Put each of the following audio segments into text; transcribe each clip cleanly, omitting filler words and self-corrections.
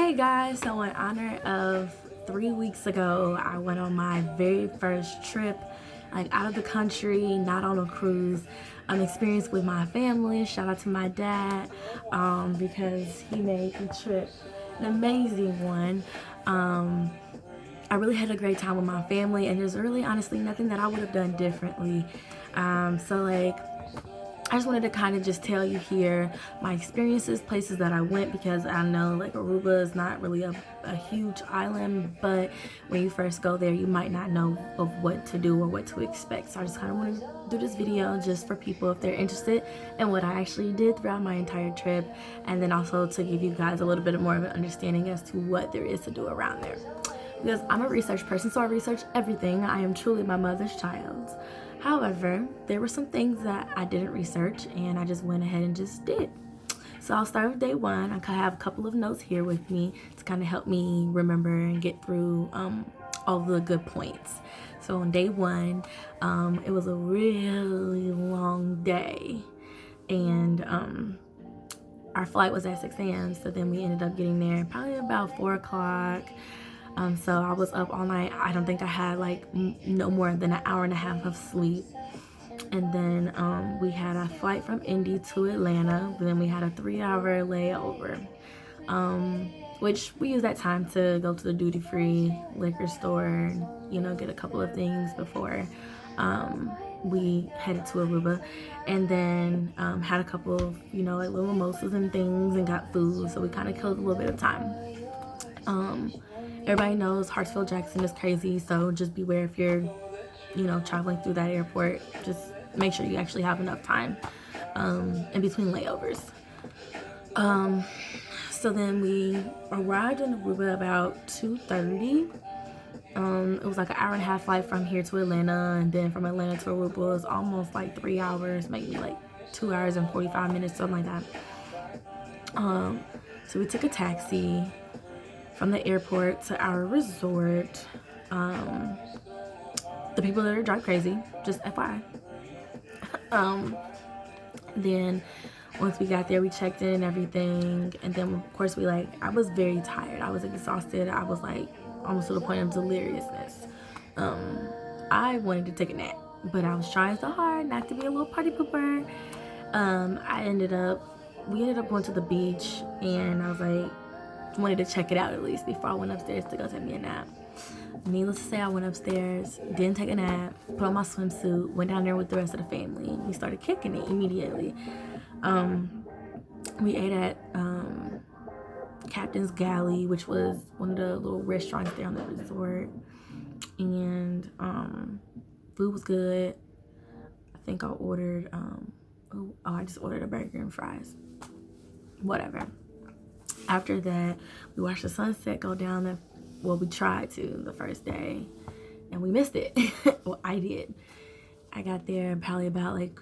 Hey guys, so in honor of 3 weeks ago, I went on my very first trip, like out of the country, not on a cruise. Experience with my family. Shout out to my dad, because he made the trip an amazing one. I really had a great time with my family, and there's really honestly nothing that I would have done differently. I just wanted to kind of just tell you here my experiences, places that I went, because I know like Aruba is not really a huge island, but when you first go there, you might not know of what to do or what to expect. So I just kind of want to do this video just for people if they're interested in what I actually did throughout my entire trip, and then also to give you guys a little bit more of an understanding as to what there is to do around there. Because I'm a research person, so I research everything. I am truly my mother's child. However, there were some things that I didn't research and I just went ahead and just did. So I'll start with day one. I have a couple of notes here with me to kind of help me remember and get through all the good points. So on day one, it was a really long day, and our flight was at 6 a.m. So then we ended up getting there probably about 4 o'clock. So I was up all night. I don't think I had like no more than an hour and a half of sleep. And then we had a flight from Indy to Atlanta. Then we had a 3-hour layover, which we used that time to go to the duty-free liquor store and, you know, get a couple of things before we headed to Aruba. And then had a couple of, you know, like little mimosas and things and got food. So we kind of killed a little bit of time. Everybody knows Hartsfield-Jackson is crazy, so just beware if you're, you know, traveling through that airport. Just make sure you actually have enough time in between layovers. So then we arrived in Aruba about 2:30. It was like an hour and a half flight from here to Atlanta, and then from Atlanta to Aruba was almost like 3 hours, maybe like 2 hours and 45 minutes, something like that. So we took a taxi from the airport to our resort. The people there drive crazy, just FYI. Then once we got there, we checked in and everything, and then of course I was very tired. I was exhausted. I was like almost to the point of deliriousness. I wanted to take a nap, but I was trying so hard not to be a little party pooper. We ended up going to the beach, and I was like, wanted to check it out at least before I went upstairs to go take me a nap. Needless to say, I went upstairs, didn't take a nap, put on my swimsuit, went down there with the rest of the family. We started kicking it immediately. We ate at Captain's Galley, which was one of the little restaurants there on the resort, and food was good. I think I ordered I just ordered a burger and fries, whatever. After that, we watched the sunset go down. We tried to the first day, and we missed it. Well, I did. I got there probably about like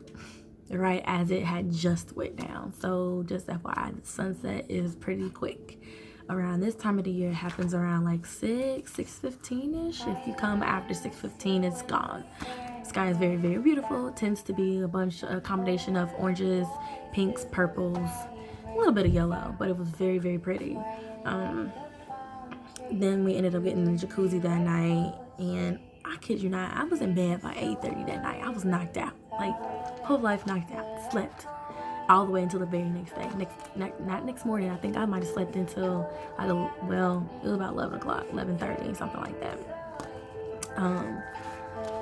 right as it had just went down. So just FYI, the sunset is pretty quick. Around this time of the year, it happens around like 6:15-ish. If you come after 6:15, it's gone. The sky is very, very beautiful. It tends to be a combination of oranges, pinks, purples, a little bit of yellow, but it was very, very pretty. Then we ended up getting in the jacuzzi that night, and I kid you not, I was in bed by 8:30 that night. I was knocked out, like whole life knocked out. Slept all the way until the very next day. Not next morning. I think I might have slept until it was about 11 o'clock, 11:30, something like that.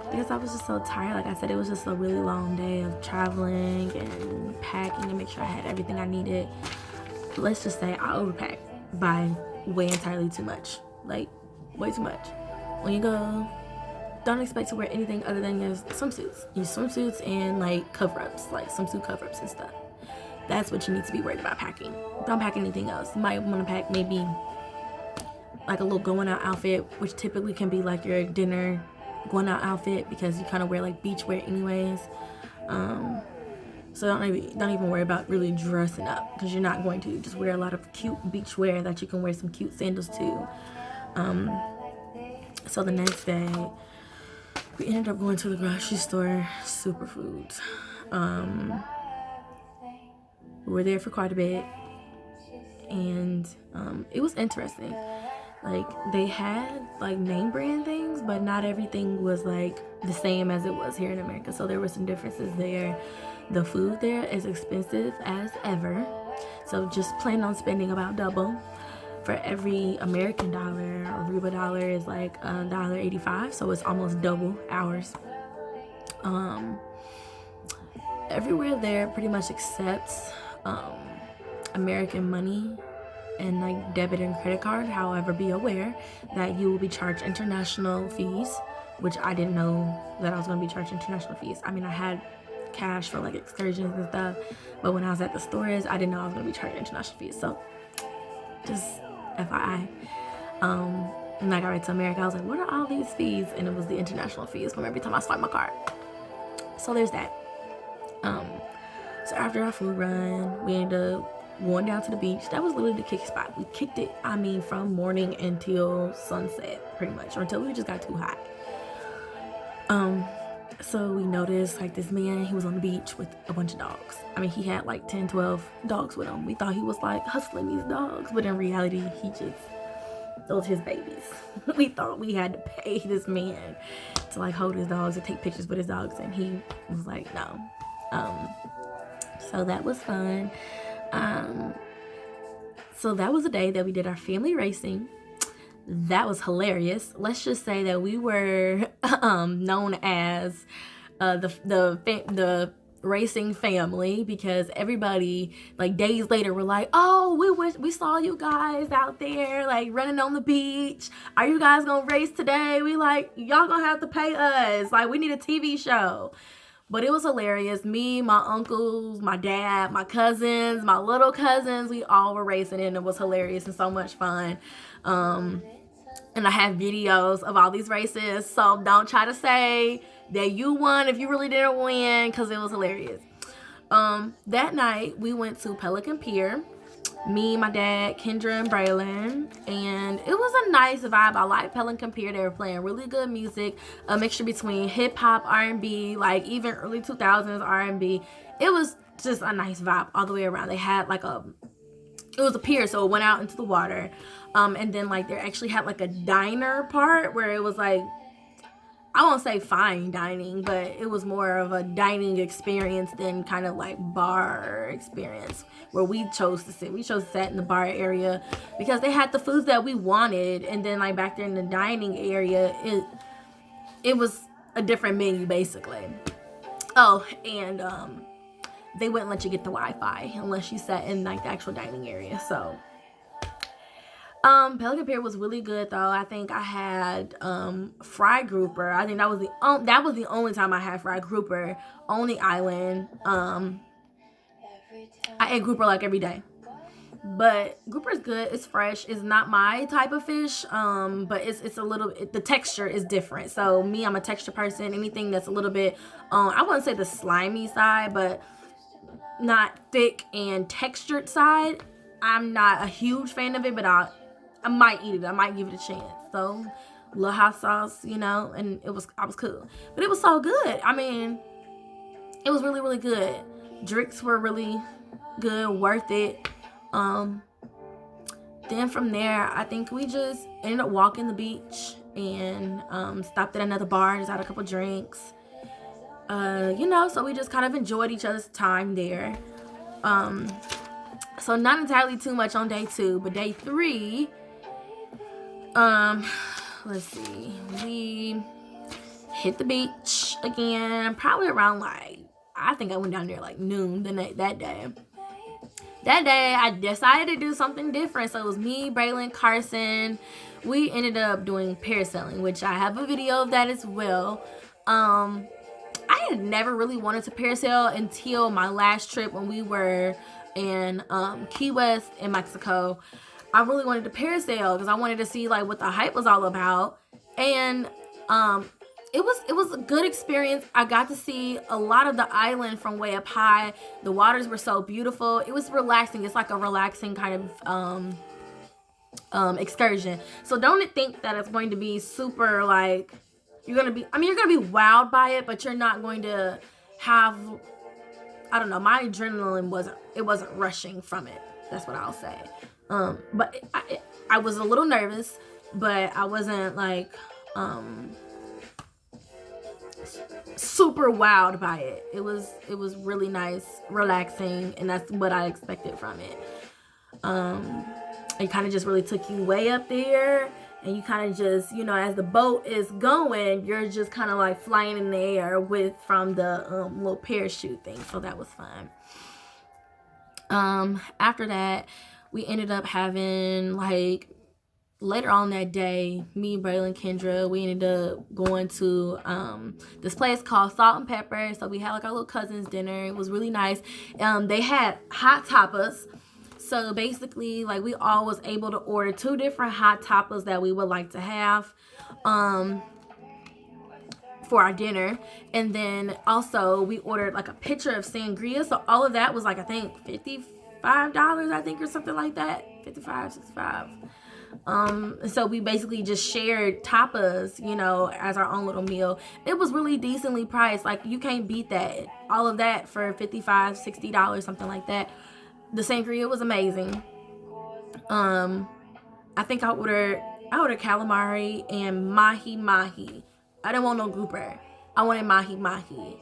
Because I was just so tired. Like I said, it was just a really long day of traveling and packing to make sure I had everything I needed. Let's just say I overpacked by way entirely too much. Like, way too much. When you go, don't expect to wear anything other than your swimsuits. Your swimsuits and like cover-ups, like swimsuit cover-ups and stuff. That's what you need to be worried about packing. Don't pack anything else. You might want to pack maybe like a little going out outfit, which typically can be like your dinner going out outfit, because you kind of wear like beach wear anyways. So don't even worry about really dressing up, because you're not going to. Just wear a lot of cute beach wear that you can wear some cute sandals to. So the next day, we ended up going to the grocery store, Superfoods. We were there for quite a bit, and it was interesting. Like, they had like name brand things, but not everything was like the same as it was here in America. So there were some differences there. The food there is expensive as ever, so just plan on spending about double. For every American dollar, Aruba dollar is like $1.85, so it's almost double ours. Everywhere there pretty much accepts American money and like debit and credit card. However, be aware that you will be charged international fees, which I didn't know that I was going to be charged international fees. I mean, I had cash for like excursions and stuff, but when I was at the stores, I didn't know I was going to be charged international fees. So just FYI. When I got right to America, I was like, what are all these fees? And it was the international fees from every time I swipe my card. So there's that. So after our food run, we ended up going down to the beach. That was literally the kick spot. We kicked it, I mean, from morning until sunset, pretty much, or until we just got too hot. So we noticed like this man, he was on the beach with a bunch of dogs. I mean, he had like 10, 12 dogs with him. We thought he was like hustling these dogs, but in reality, those his babies. We thought we had to pay this man to like hold his dogs and take pictures with his dogs, and he was like, no. So that was fun. So that was the day that we did our family racing. That was hilarious. Let's just say that we were known as the racing family, because everybody like days later were like, oh, we saw you guys out there like running on the beach. Are you guys gonna race today? We like, y'all gonna have to pay us. Like, we need a TV show. But it was hilarious. Me, my uncles, my dad, my cousins, my little cousins, we all were racing, and it was hilarious and so much fun. And I have videos of all these races, so don't try to say that you won if you really didn't win, because it was hilarious. That night, we went to Pelican Pier. Me, my dad, Kendra, and Braylon, and it was a nice vibe. I like Pelican Pier. They were playing really good music, a mixture between hip-hop, R&B, like even early 2000s R&B. It was just a nice vibe all the way around. They had like it was a pier, so it went out into the water, and then like they actually had like a diner part where it was like, I won't say fine dining, but it was more of a dining experience than kind of like bar experience where we chose to sit. We chose to sit in the bar area because they had the foods that we wanted, and then like back there in the dining area, it was a different menu basically. Oh, and they wouldn't let you get the Wi-Fi unless you sat in like the actual dining area. So Pelican Pier was really good though. I think I had fried grouper. I think that was the only time I had fried grouper on the island. I ate grouper like every day. But grouper is good. It's fresh. It's not my type of fish. But it's a little, the texture is different. So me, I'm a texture person. Anything that's a little bit, I wouldn't say the slimy side, but not thick and textured side, I'm not a huge fan of it, but I might eat it. I might give it a chance. So, little hot sauce, you know, and I was cool. But it was so good. I mean, it was really, really good. Drinks were really good, worth it. Then from there, I think we just ended up walking the beach and stopped at another bar, just had a couple drinks. You know, so we just kind of enjoyed each other's time there. So not entirely too much on day 2, but day 3, let's see, we hit the beach again, probably around like, I think I went down there like noon that day. That day, I decided to do something different. So it was me, Braylon, Carson. We ended up doing parasailing, which I have a video of that as well. I had never really wanted to parasail until my last trip when we were in Key West in Mexico. I really wanted to parasail because I wanted to see like what the hype was all about, and it was a good experience. I got to see a lot of the island from way up high. The waters were so beautiful. It was relaxing. It's like a relaxing kind of excursion. So don't think that it's going to be super like, you're gonna be wowed by it, but you're not going to have, I don't know, my adrenaline wasn't rushing from it. That's what I'll say. But I was a little nervous, but I wasn't like super wowed by it. It was really nice, relaxing, and that's what I expected from it. It kind of just really took you way up there, and you kind of just, as the boat is going, you're just kind of like flying in the air from the little parachute thing. So that was fun. After that, we ended up having, like, later on that day, me, Braylon, Kendra, we ended up going to this place called Salt and Pepper. So we had like our little cousins dinner. It was really nice. They had hot tapas. So basically, like, we all was able to order 2 different hot tapas that we would like to have for our dinner. And then also we ordered like a pitcher of sangria. So all of that was like, I think $55, I think, or something like that. 55, 65. So we basically just shared tapas, as our own little meal. It was really decently priced. Like, you can't beat that. All of that for $55, $60, something like that. The sangria was amazing. I think I ordered calamari and mahi mahi. I didn't want no grouper. I wanted mahi mahi.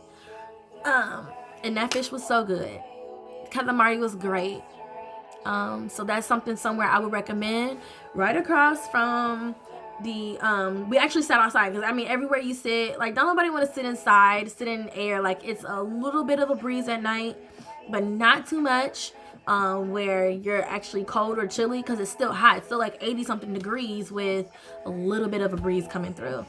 And that fish was so good. Calamari was great. So that's somewhere I would recommend. Right across from the we actually sat outside, because I mean, everywhere you sit, like, don't nobody want to sit inside, sit in air. Like, it's a little bit of a breeze at night, but not too much where you're actually cold or chilly, because it's still hot. It's still like 80 something degrees with a little bit of a breeze coming through.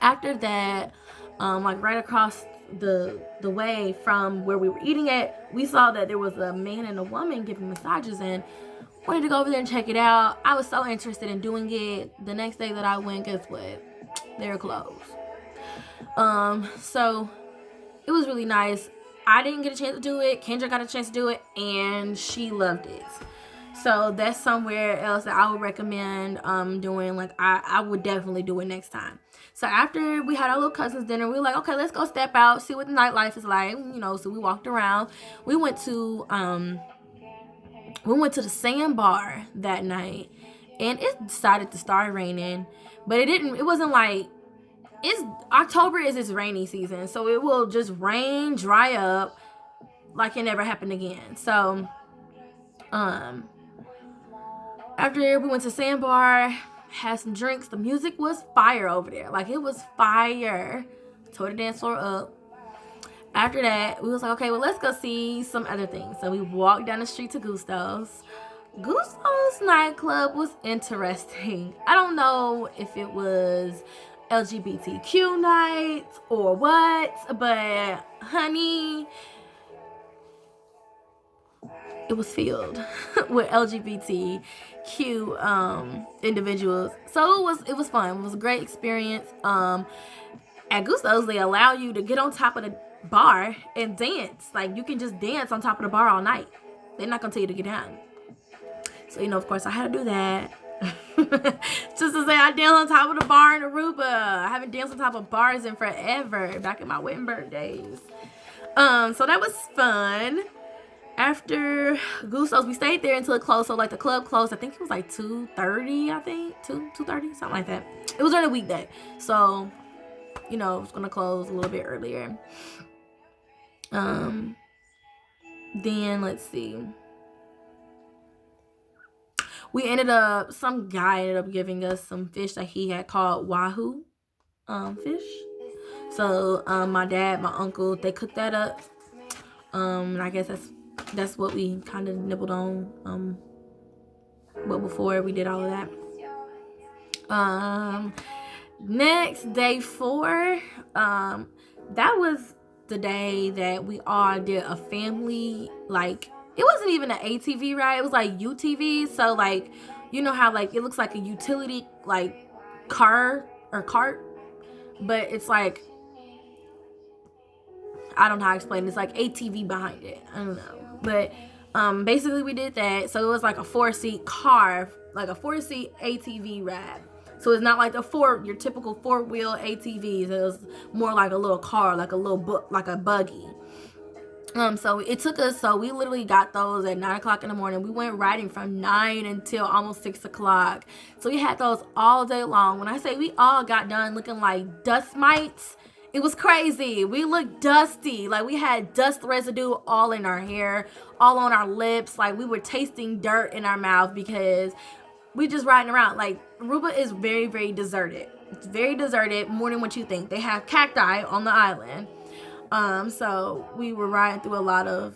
After that, like right across the way from where we were eating at, we saw that there was a man and a woman giving massages, and wanted to go over there and check it out. I was so interested in doing it. The next day that I went, guess what? They were closed. So it was really nice. I didn't get a chance to do it. Kendra got a chance to do it, and she loved it. So that's somewhere else that I would recommend doing. Like, I would definitely do it next time. So after we had our little cousins dinner, we were like, okay, let's go step out, see what the nightlife is like. So we walked around. We went to the sandbar that night, and it decided to start raining, but it wasn't like, October is its rainy season, so it will just rain, dry up, like it never happened again. So after we went to sandbar, had some drinks, the music was fire over there. Like, it was fire. Tore the dance floor up. After that, we was like, okay, well, let's go see some other things. So we walked down the street to Gusto's. Gusto's nightclub was interesting. I don't know if it was LGBTQ night or what, but honey, it was filled with LGBTQ individuals. So it was fun. It was a great experience. At Gusto's, they allow you to get on top of the bar and dance. Like, you can just dance on top of the bar all night. They're not gonna tell you to get down. So, of course, I had to do that. Just to say, I danced on top of the bar in Aruba. I haven't danced on top of bars in forever, back in my Wittenberg days. So that was fun. After Gusto's, we stayed there until it closed. So, like, the club closed, I think it was like 2:30, I think. 2:30, something like that. It was during a weekday. So, it was going to close a little bit earlier. Then, let's see. Some guy ended up giving us some fish that he had called wahoo fish. So, my dad, my uncle, they cooked that up. And I guess that's what we kind of nibbled on. But before we did all of that. Next, day 4, that was the day that we all did a family, like, it wasn't even an ATV ride, it was like UTV. So, like, how, like, it looks like a utility, like, car or cart, but it's like, I don't know how to explain it. It's like ATV behind it. I don't know. But basically we did that. So it was like a 4-seat car, like a 4-seat ATV ride. So it's not like your typical 4-wheel ATVs. It was more like a little car, like a little like a buggy. So it took us, so we literally got those at 9 o'clock in the morning. We went riding from 9 until almost 6 o'clock. So we had those all day long. When I say we all got done looking like dust mites, it was crazy. We looked dusty. Like, we had dust residue all in our hair, all on our lips. Like, we were tasting dirt in our mouth because we just riding around. Like, Aruba is very, very deserted. It's very deserted, more than what you think. They have cacti on the island. So we were riding through a lot of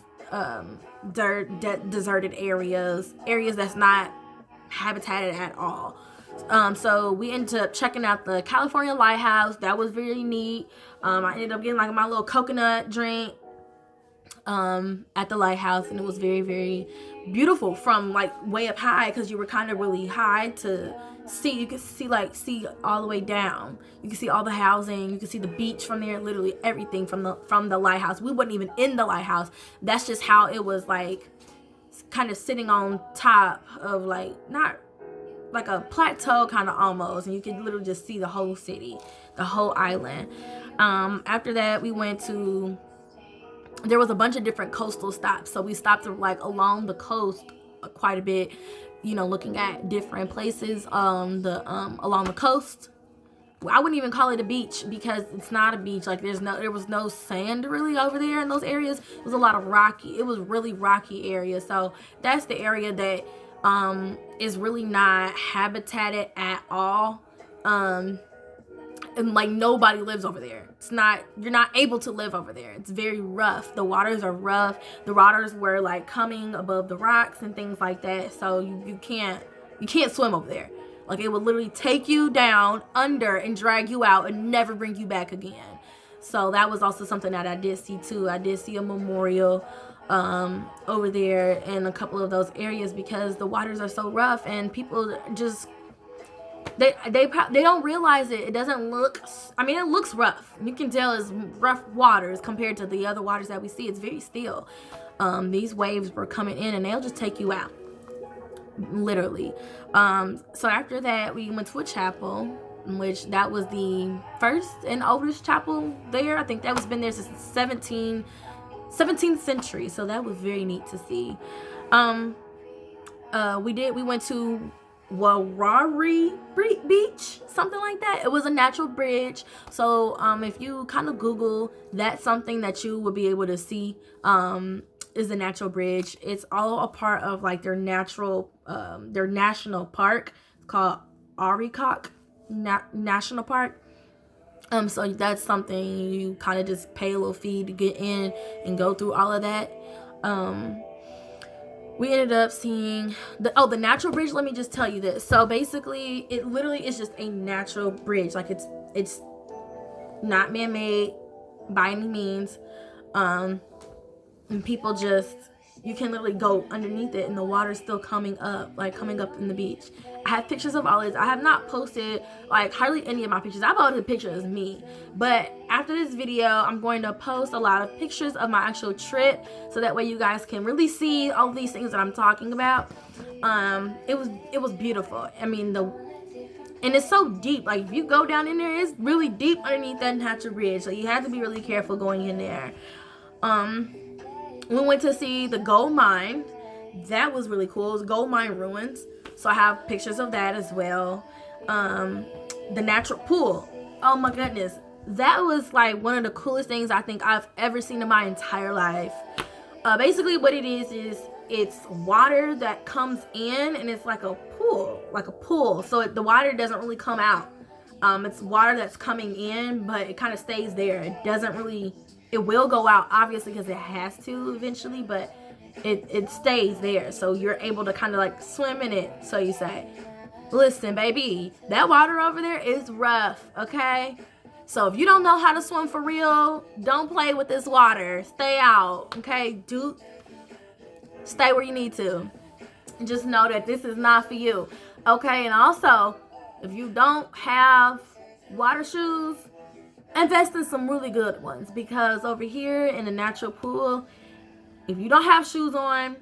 deserted areas that's not habitated at all. So we ended up checking out the California Lighthouse. That was very neat. I ended up getting like my little coconut drink at the lighthouse, and it was very, very beautiful from like way up high, because you were kind of really high to see. You could see all the way down. You can see all the housing, you can see the beach from there, literally everything from the lighthouse. We wasn't even in the lighthouse. That's just how it was, like kind of sitting on top of, like, not like a plateau kind of almost, and you could literally just see the whole city, the whole island. After that, we went to, there was a bunch of different coastal stops, so we stopped like along the coast quite a bit, you know, looking at different places along the coast. I wouldn't even call it a beach, because it's not a beach. Like, there was no sand really over there in those areas. It was a lot of it was really rocky area. So that's the area that is really not habitated at all. And like, nobody lives over there. You're not able to live over there. It's very rough. The waters are rough. The waters were like coming above the rocks and things like that. So you can't swim over there. Like, it would literally take you down under and drag you out and never bring you back again. So that was also something that I did see too. I did see a memorial over there in a couple of those areas, because the waters are so rough, and people just, they don't realize it. It doesn't look, I mean, it looks rough. You can tell it's rough waters compared to the other waters that we see. It's very still. These waves were coming in, and they'll just take you out, literally. So after that, we went to a chapel, which that was the first and oldest chapel there. I think that was been there since the 17th century. So that was very neat to see. We went to Arubaaaaa Beach, something like that. It was a natural bridge. So if you kind of Google, that's something that you will be able to see, is a natural bridge. It's all a part of like their national park called Arubaaaaa National Park. So that's something you kind of just pay a little fee to get in and go through all of that. We ended up seeing the natural bridge. Let me just tell you this. So basically, it literally is just a natural bridge. Like, it's not man-made by any means. And people just, you can literally go underneath it, and the water's still coming up in the beach. I have pictures of all this. I have not posted like hardly any of my pictures. I posted pictures of me, but after this video, I'm going to post a lot of pictures of my actual trip, so that way you guys can really see all these things that I'm talking about. It was beautiful. I mean, and it's so deep. Like, if you go down in there, it's really deep underneath that natural bridge. So you have to be really careful going in there. We went to see the gold mine. That was really cool. It was gold mine ruins. So I have pictures of that as well. The natural pool. Oh my goodness. That was like one of the coolest things I think I've ever seen in my entire life. Basically what it is it's water that comes in, and it's like a pool. So the water doesn't really come out. It's water that's coming in, but it kind of stays there. It will go out, obviously, because it has to eventually, but it stays there. So you're able to kind of like swim in it, so you say. Listen, baby, that water over there is rough, okay? So if you don't know how to swim for real, don't play with this water. Stay out, okay? Stay where you need to. Just know that this is not for you, okay? And also, if you don't have water shoes, invest in some really good ones, because over here in the natural pool, if you don't have shoes on,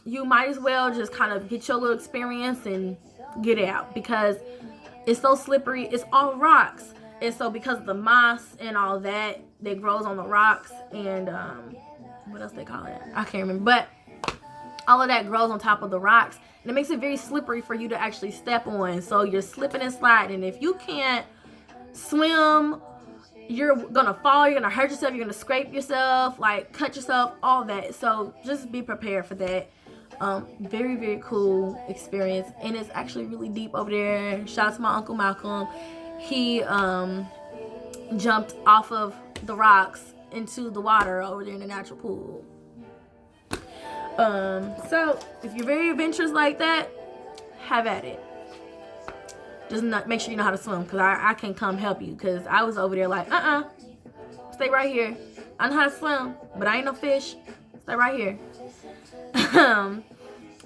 you might as well just kind of get your little experience and get out, because it's so slippery. It's all rocks, and so because of the moss and all that grows on the rocks, and what else they call it? I can't remember. But all of that grows on top of the rocks, and it makes it very slippery for you to actually step on. So you're slipping and sliding. If you can't swim, you're gonna fall, you're gonna hurt yourself, you're gonna scrape yourself, like cut yourself, all that. So just be prepared for that. Very, very cool experience, and it's actually really deep over there. Shout out to my Uncle Malcolm. He jumped off of the rocks into the water over there in the natural pool. So if you're very adventurous like that, have at it. Just make sure you know how to swim, because I can't come help you, because I was over there like, stay right here. I know how to swim, but I ain't no fish. Stay right here.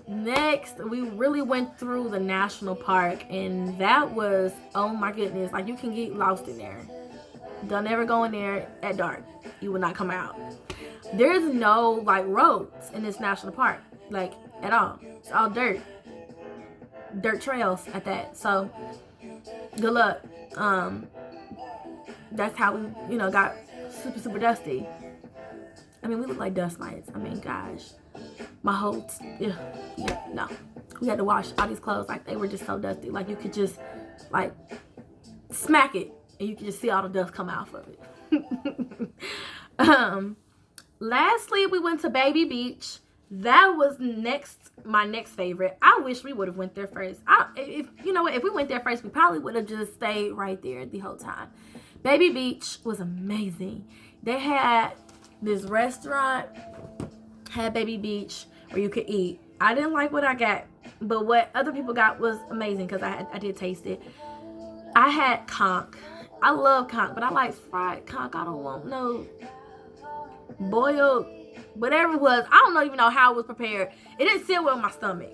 Next, we really went through the national park, and that was, oh my goodness, like you can get lost in there. Don't ever go in there at dark. You will not come out. There's no like roads in this national park, like at all. It's all dirt trails at that. So good luck. That's how we, got super dusty. I mean, we look like dust mites. I mean, gosh, my whole no. We had to wash all these clothes, like they were just so dusty. Like you could just like smack it and you could just see all the dust come out of it. Lastly, we went to Baby Beach. That was my next favorite. I wish we would have went there first. If we went there first, we probably would have just stayed right there the whole time. Baby Beach was amazing. They had this restaurant, had Baby Beach, where you could eat. I didn't like what I got, but what other people got was amazing, because I did taste it. I had conch. I love conch, but I like fried conch. I don't want no boiled, whatever it was. I don't even know how it was prepared. It didn't sit well in my stomach.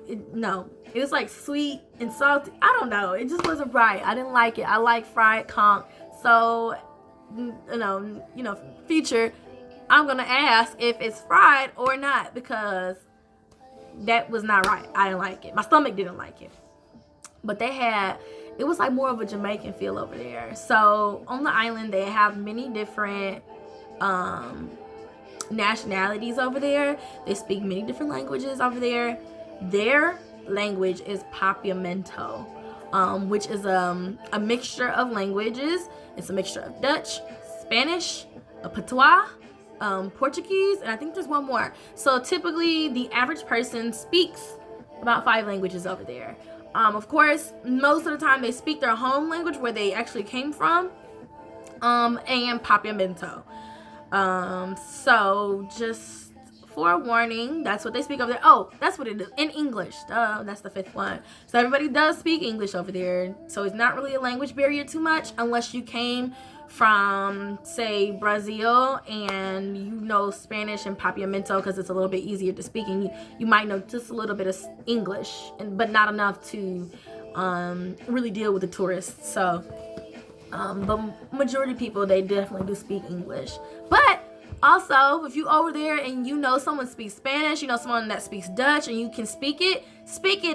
It was like sweet and salty. I don't know. It just wasn't right. I didn't like it. I like fried conch. So, future, I'm gonna ask if it's fried or not, because that was not right. I didn't like it. My stomach didn't like it. But it was like more of a Jamaican feel over there. So on the island, they have many different nationalities over there. They speak many different languages over there. Their language is Papiamento, which is a mixture of languages. It's a mixture of Dutch, Spanish, Patois, Portuguese, and I think there's one more. So typically the average person speaks about 5 languages over there. Of course, most of the time they speak their home language, where they actually came from, and Papiamento. So just forewarning, that's what they speak over there. Oh, that's what it is, in English. That's the 5th one. So everybody does speak English over there. So it's not really a language barrier too much, unless you came from, say, Brazil, and you know Spanish and Papiamento, because it's a little bit easier to speak, and you might know just a little bit of English, but not enough to really deal with the tourists. So the majority of people, they definitely do speak English. But also, if you over there and you know someone speaks Spanish, you know someone that speaks Dutch, and you can speak it.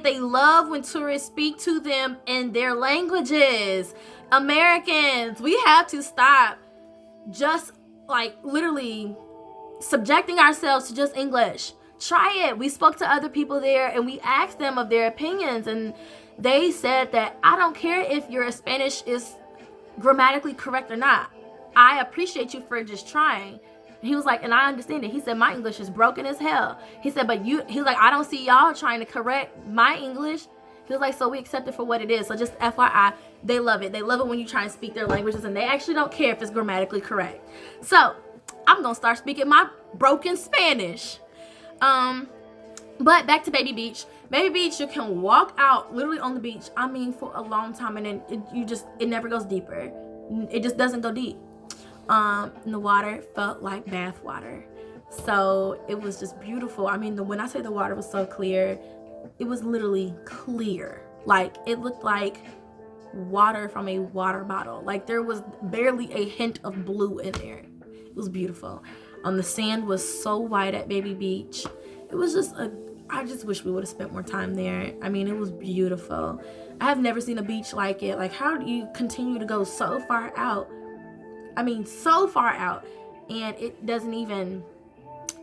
They love when tourists speak to them in their languages. Americans, we have to stop just like literally subjecting ourselves to just English. Try it. We spoke to other people there, and we asked them of their opinions, and they said that I don't care if your Spanish is grammatically correct or not. I appreciate you for just trying. He was like, and I understand it. He said, my English is broken as hell. He said, but he was like, I don't see y'all trying to correct my English. He was like, so we accept it for what it is. So just FYI, they love it. They love it when you try and speak their languages, and they actually don't care if it's grammatically correct. So I'm going to start speaking my broken Spanish. But back to Baby Beach. Baby Beach, you can walk out literally on the beach, I mean, for a long time, and then it never goes deeper. It just doesn't go deep. And the water felt like bath water. So it was just beautiful. I mean, when I say the water was so clear, it was literally clear. Like, it looked like water from a water bottle. Like, there was barely a hint of blue in there. It was beautiful. The sand was so white at Baby Beach. It was just I just wish we would have spent more time there. I mean, it was beautiful. I have never seen a beach like it. Like, how do you continue to go so far out? I mean, so far out, and it doesn't even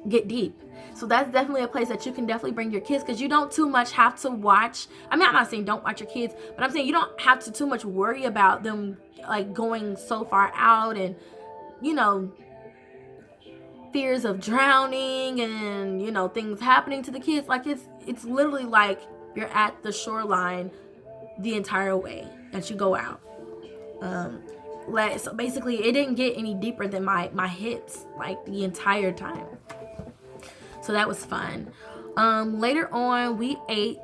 get deep. So that's definitely a place that you can definitely bring your kids, because you don't too much have to watch. I mean, I'm not saying don't watch your kids, but I'm saying you don't have to too much worry about them like going so far out, and you know, fears of drowning and, you know, things happening to the kids. Like it's literally like you're at the shoreline the entire way that you go out. So basically it didn't get any deeper than my hips like the entire time. So that was fun. Later on we ate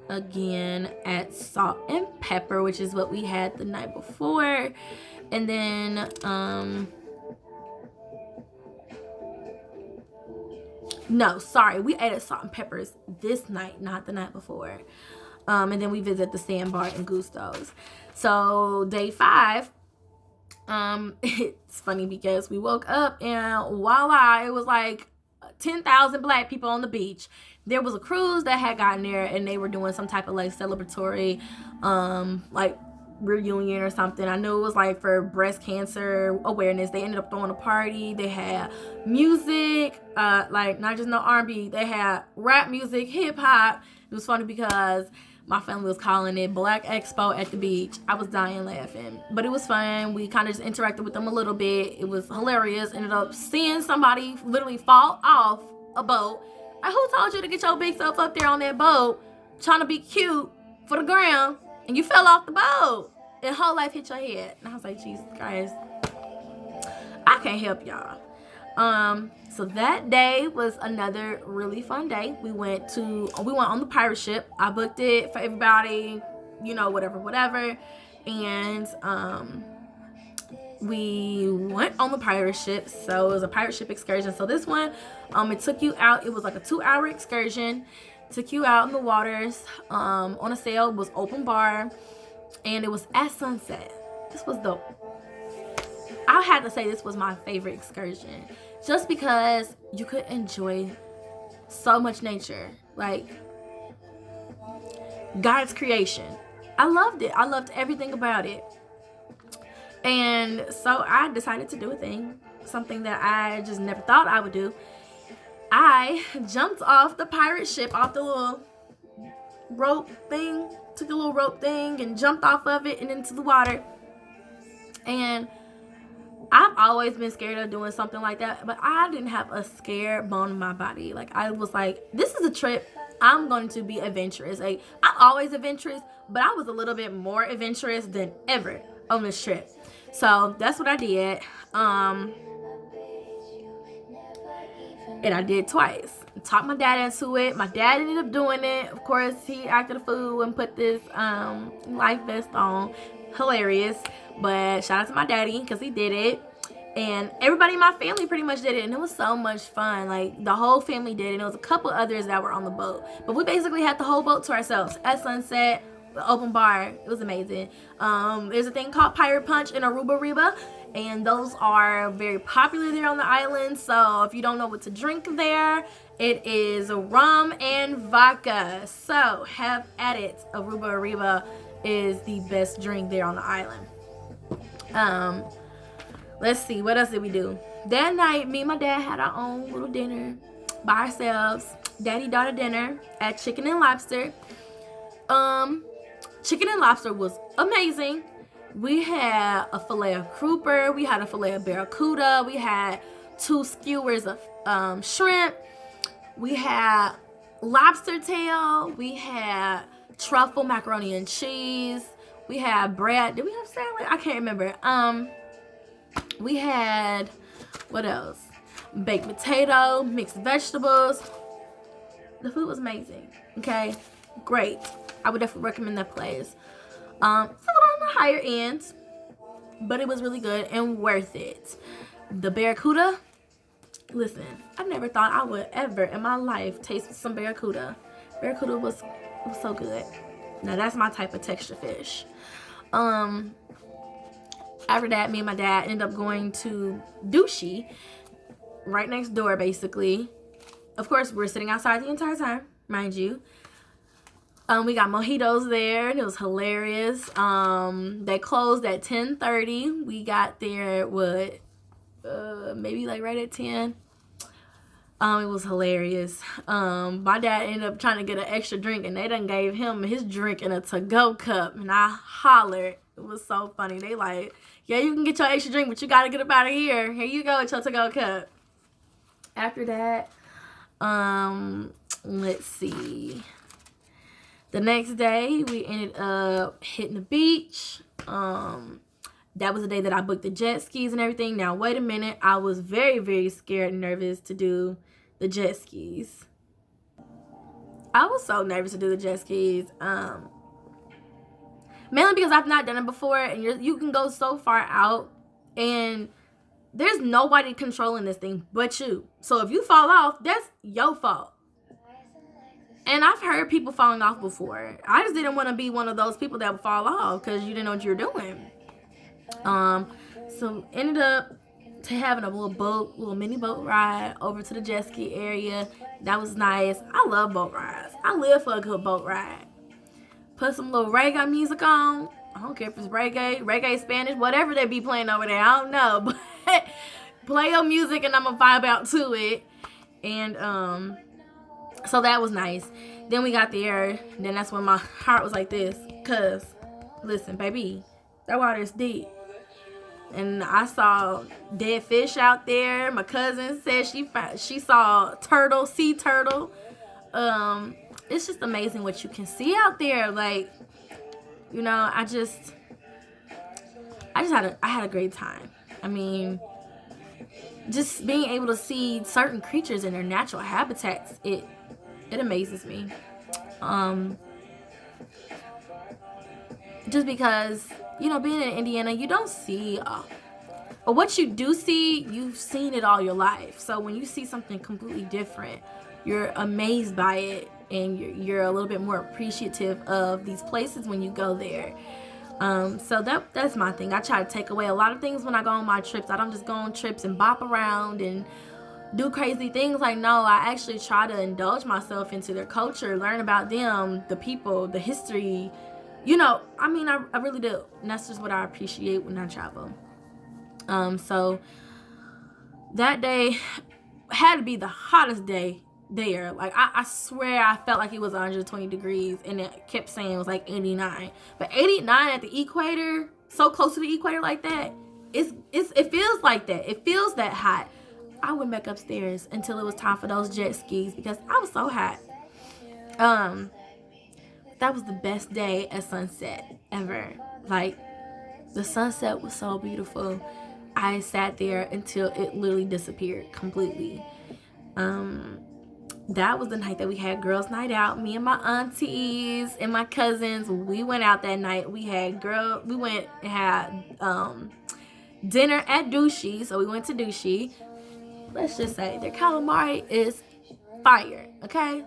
again at Salt and Pepper, which is what we had the night before. And then no, sorry, we ate at Salt and Peppers this night, not the night before. And then we visited the Sandbar and Gusto's. So day 5, it's funny because we woke up and voila, it was like 10,000 black people on the beach. There was a cruise that had gotten there, and they were doing some type of like celebratory like reunion or something. I knew it was like for breast cancer awareness. They ended up throwing a party. They had music, like not just no R&B. They had rap music, hip hop. It was funny because my family was calling it Black Expo at the beach. I was dying laughing, but it was fun. We kind of just interacted with them a little bit. It was hilarious. Ended up seeing somebody literally fall off a boat. Like, who told you to get your big self up there on that boat trying to be cute for the ground, and you fell off the boat and whole life hit your head? And I was like, Jesus Christ, I can't help y'all. So that day was another really fun day. We went on the pirate ship. I booked it for everybody, you know, whatever. And we went on the pirate ship. So it was a pirate ship excursion. So this one, it took you out. It was like a 2-hour excursion. Took you out in the waters, on a sail. It was open bar, and it was at sunset. This was dope. I had to say this was my favorite excursion, just because you could enjoy so much nature, like God's creation. I loved it. I loved everything about it. And so I decided to do a thing, something that I just never thought I would do. I jumped off the pirate ship, off the little rope thing, took the little rope thing and jumped off of it and into the water. And I've always been scared of doing something like that, but I didn't have a scared bone in my body. Like, I was like, this is a trip. I'm going to be adventurous. Like, I'm always adventurous, but I was a little bit more adventurous than ever on this trip. So that's what I did. And I did twice. Talked my dad into it. My dad ended up doing it. Of course, he acted a fool and put this life vest on. Hilarious. But shout out to my daddy because he did it. And everybody in my family pretty much did it. And it was so much fun. Like, the whole family did it. And there was a couple others that were on the boat. But we basically had the whole boat to ourselves at sunset. The open bar. It was amazing. There's a thing called Pirate Punch in Arubaaaaa. And those are very popular there on the island. So if you don't know what to drink there, it is rum and vodka. So have at it. Arubaaaaa is the best drink there on the island. Let's see, what else did we do? That night, me and my dad had our own little dinner by ourselves. Daddy-daughter dinner at Chicken and Lobster. Chicken and Lobster was amazing. We had a filet of grouper. We had a filet of barracuda. We had 2 skewers of shrimp. We had lobster tail. We had truffle macaroni and cheese. We had bread. Did we have salad? I can't remember. We had, what else? Baked potato, mixed vegetables. The food was amazing. Okay, great. I would definitely recommend that place. It's a little on the higher end, but it was really good and worth it. The barracuda, listen, I never thought I would ever in my life taste some barracuda. Barracuda was so good. Now that's my type of texture fish. After that, me and my dad ended up going to Dushi, right next door, basically. Of course, we were sitting outside the entire time, mind you. We got mojitos there, and it was hilarious. They closed at 10:30. We got there, maybe like right at 10. It was hilarious. My dad ended up trying to get an extra drink, and they done gave him his drink in a to-go cup, and I hollered. It was so funny. They like, yeah, you can get your extra drink, but you gotta get up out of here. Here you go with your to-go cup. After that, let's see. The next day, we ended up hitting the beach. That was the day that I booked the jet skis and everything. Now, wait a minute. I was very, very scared and nervous to do the jet skis. I was so nervous to do the jet skis. Mainly because I've not done it before, and you can go so far out, and there's nobody controlling this thing but you. So if you fall off, that's your fault. And I've heard people falling off before. I just didn't want to be one of those people that would fall off because you didn't know what you were doing. So ended up to having a little mini boat ride over to the jet ski area. That was nice. I love boat rides. I live for a good boat ride. Put some little reggae music on. I don't care if it's reggae, Spanish, whatever they be playing over there. I don't know, but play your music and I'm gonna vibe out to it. And so that was nice. Then we got there. Then that's when my heart was like this, cause listen, baby, that water is deep. And I saw dead fish out there. My cousin said she saw sea turtle. It's just amazing what you can see out there. Like, you know, I had a great time. I mean, just being able to see certain creatures in their natural habitats, it amazes me. Just because, you know, being in Indiana, you don't see, or what you do see, you've seen it all your life. So when you see something completely different, you're amazed by it, and you're a little bit more appreciative of these places when you go there. So that's my thing. I try to take away a lot of things when I go on my trips. I don't just go on trips and bop around and do crazy things. Like, no, I actually try to indulge myself into their culture, learn about them, the people, the history. You know, I mean, I really do. And that's just what I appreciate when I travel. So that day had to be the hottest day there. Like, I swear I felt like it was 120 degrees, and it kept saying it was like 89. But 89 at the equator, so close to the equator like that, it feels like that. It feels that hot. I went back upstairs until it was time for those jet skis because I was so hot. That was the best day at sunset ever. Like, the sunset was so beautiful. I sat there until it literally disappeared completely. That was the night that we had girls' night out. Me and my aunties and my cousins, we went out that night. We had dinner at Dushi. So we went to Dushi. Let's just say their calamari is fire, okay?